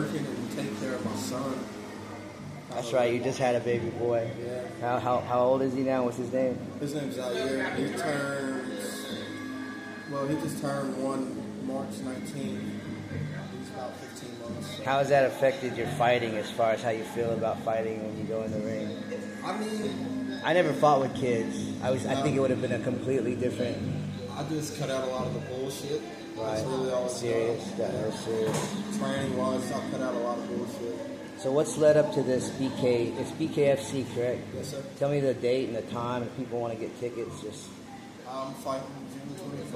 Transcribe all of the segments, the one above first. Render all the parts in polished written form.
working and taking care of my son. That's right. You just had a baby boy. Yeah. How old is he now? What's his name? His name's Zaire. He just turned 1 March 19th. He's about 15 months. How has that affected your fighting as far as how you feel about fighting when you go in the ring? I mean, I never fought with kids. I think it would have been a completely different. I just cut out a lot of the bullshit. Right. That's really all Serious. That was serious. Training wise, I cut out a lot of bullshit. So what's led up to this BK? It's BKFC, correct? Yes, sir. Tell me the date and the time if people want to get tickets. I'm fighting June 21st in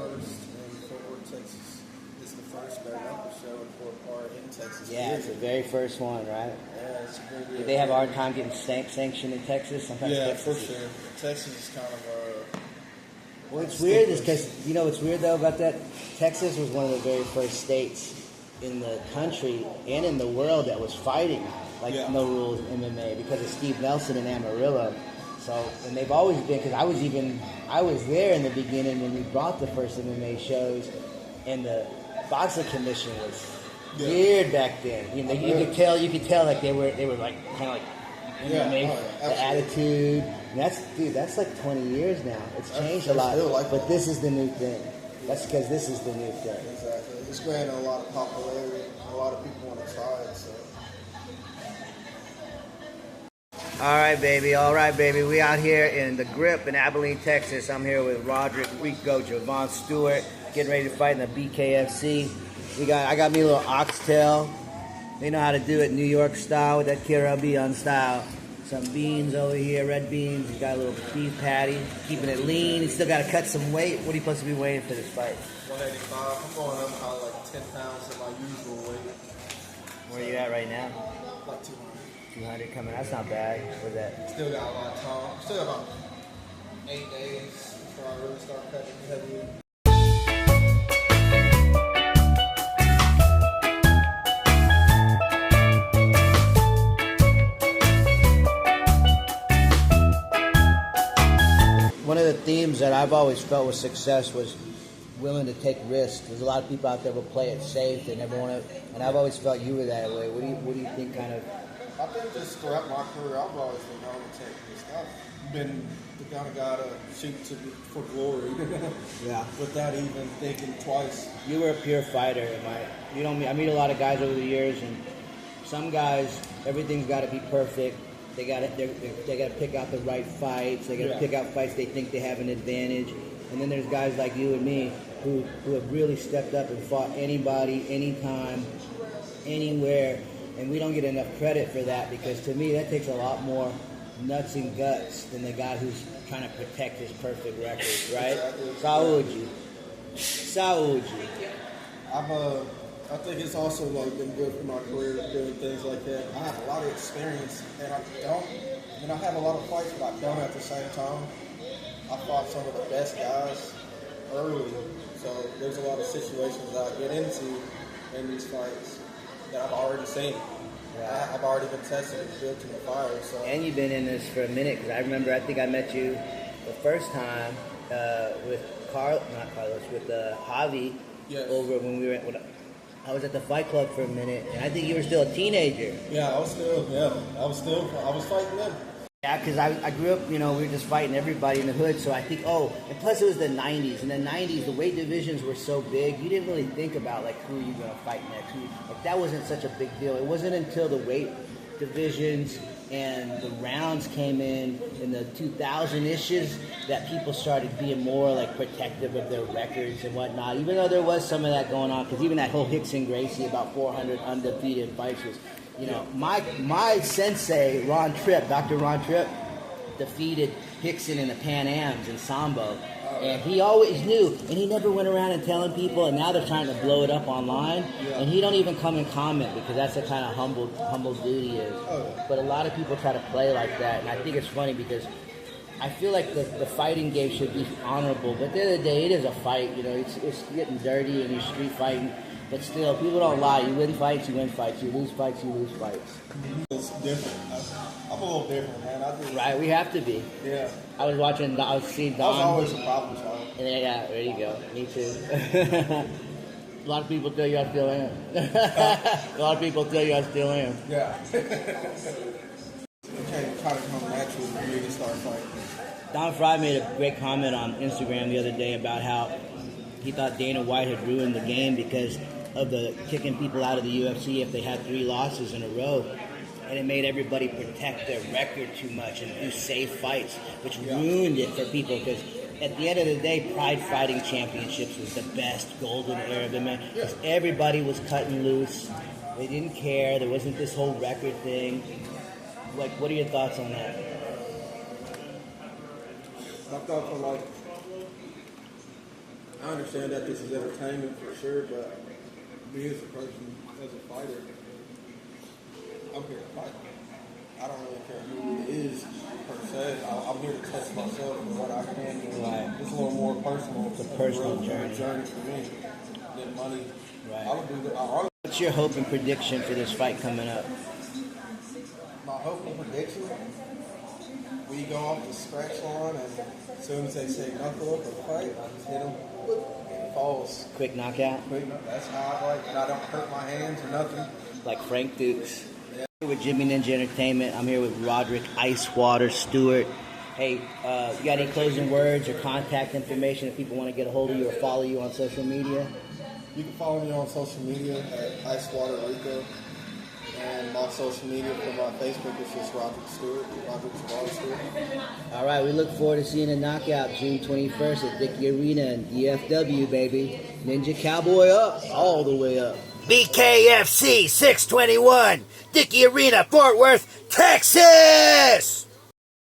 Fort Worth, Texas. It's the first BareKnuckle show in Fort Worth in Texas. Yeah, it's the very first one, right? Yeah, it's a good. Did they have a hard time getting sanctioned in Texas? Sometimes yeah, Texas for sure. Texas is kind of well, it's weird is because, you know what's weird though about that? Texas was one of the very first states in the country and in the world that was fighting like no rules MMA because of Steve Nelson and Amarillo. So, and they've always been, because I was there in the beginning when we brought the first MMA shows, and the boxing commission was weird back then. You know, you could tell like they were like kind of like MMA, the attitude. And that's like 20 years now. It's changed a lot, but this is the new thing. That's because this is the new thing. Exactly. It's gaining a lot of popularity. A lot of people want to try it. So. All right, baby. We out here in the Grip in Abilene, Texas. I'm here with Roderick IceWater Stuart, getting ready to fight in the BKFC. I got me a little oxtail. They know how to do it New York style with that Caribbean style. Some beans over here, red beans. You got a little beef patty, keeping it lean. You still got to cut some weight. What are you supposed to be weighing for this fight? 185. I'm going up probably like 10 pounds to my usual weight. Where are you at right now? Like 200. 200 coming. That's not bad. What's that? Still got a lot of time. Still got about 8 days before I really start cutting heavy. One of the themes that I've always felt with success was willing to take risks. There's a lot of people out there who play it safe. They never want to, and I've always felt you were that way. What do you think kind of? I think just throughout my career, I've always been known to take risks. I've been the kind of guy to shoot for glory, without even thinking twice. You were a pure fighter. I meet a lot of guys over the years, and some guys, everything's got to be perfect. They got to pick out the right fights. They got to pick out fights they think they have an advantage. And then there's guys like you and me who have really stepped up and fought anybody, anytime, anywhere. And we don't get enough credit for that because to me that takes a lot more nuts and guts than the guy who's trying to protect his perfect record, right? Exactly. Saúde. I think it's also like been good for my career doing things like that. I have a lot of experience, and I have a lot of fights, but I don't at the same time. I fought some of the best guys early, so there's a lot of situations that I get into in these fights that I've already seen. Yeah. I've already been tested and built to the fire. So. And you've been in this for a minute, because I think I met you the first time with Javi over when we were. I was at the Fight Club for a minute, and I think you were still a teenager. I was fighting them. Yeah, because I grew up, we were just fighting everybody in the hood, so I think, and plus it was the 90s. In the 90s, the weight divisions were so big, you didn't really think about, who you're going to fight next. That wasn't such a big deal. It wasn't until the weight divisions and the rounds came in the 2000-ishes that people started being more, protective of their records and whatnot, even though there was some of that going on, because even that whole Hickson Gracie, about 400 undefeated fights was... my sensei, Dr. Ron Tripp, defeated Hickson in the Pan Ams in Sambo. And he always knew, and he never went around and telling people, and now they're trying to blow it up online, and he don't even come and comment, because that's the kind of humble dude he is. But a lot of people try to play like that, and I think it's funny, because I feel like the fighting game should be honorable, but at the end of the day, it is a fight, it's getting dirty, and you're street fighting. But still, people don't lie. You win fights, you win fights. You lose fights, you lose fights. It's different. I'm a little different, man. Right, we have to be. Yeah. I was seeing Don. I was always a problem child. Yeah, there you go. Me too. A lot of people tell you I still am. A lot of people tell you I still am. Yeah. It came kind of come natural for me to start fighting. Don Fry made a great comment on Instagram the other day about how he thought Dana White had ruined the game because of the kicking people out of the UFC if they had 3 losses in a row. And it made everybody protect their record too much and do safe fights, which ruined it for people because at the end of the day, Pride Fighting Championships was the best golden era of MMA. Because everybody was cutting loose. They didn't care. There wasn't this whole record thing. Like, what are your thoughts on that? My thoughts are like, I understand that this is entertainment for sure, but me as a person, as a fighter, I'm here to fight. I don't really care who it is per se. I'm here to test myself and what I can do. Right. It's a little more personal. It's a personal journey for me than money. Right. I would do that. What's your hope and prediction for this fight coming up? My hope and prediction, we go off the scratch line, and as soon as they say knuckle up or fight, I just hit him, and it falls. Quick knockout? Quick, that's how I like, and I don't hurt my hands or nothing. Like Frank Dukes. Yeah. With Jimmy Ninja Entertainment, I'm here with Roderick IceWater Stuart. Hey, you got any closing words or contact information if people want to get a hold of you or follow you on social media? You can follow me on social media at IceWater Rico. And my social media for my Facebook is just Roderick Stuart, Roderick IceWater Stuart. All right, we look forward to seeing a knockout June 21st at Dickie Arena in DFW, baby. Ninja Cowboy up, all the way up. BKFC 621, Dickie Arena, Fort Worth, Texas!